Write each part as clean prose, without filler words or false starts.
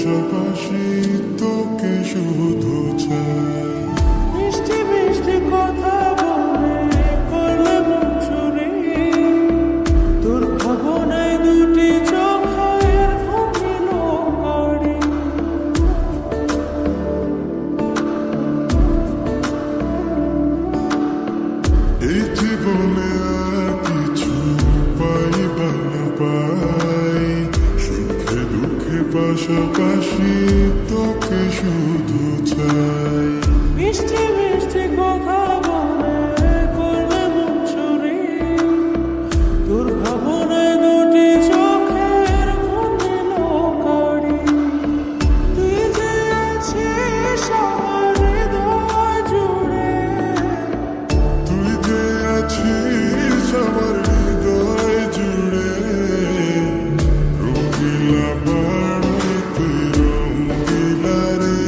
পাশাপাশি তোকে শুধু চাই। মিষ্টি মিষ্টি কথা বলে করলে মন চুরি, তোর ভাবনায় দুটি চোখের ভাঙিল কারি। এই জীবনে আর কিছু পাই বা না পাই, সুখে দুঃখে পাশাপাশি তোকে শুধু চাই। মিষ্টি মিষ্টি কথা বলে করলে মন চুরি, তোর ভাবনায় দুটি চোখের ভাঙিল কারি। তুই যে আছিস আমার হৃদয় জুড়ে, তুই যে আছিস আমার হৃদয় জুড়ে, রঙিলা বাড়ি তুই রঙিলা রে,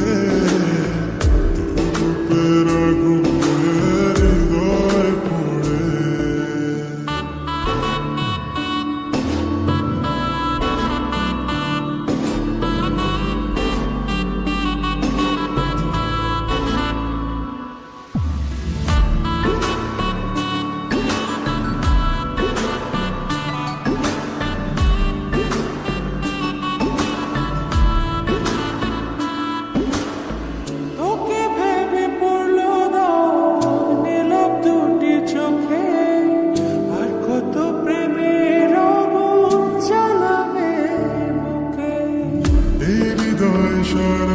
তোর রূপের আগুনে হৃদয় পড়ে। তোকে ভেবে পড়লো দাগ নীলাভ দুটি চোখে, আর কত প্রেমের আগুন জ্বালাবে বুকে। এই হৃদয় সারা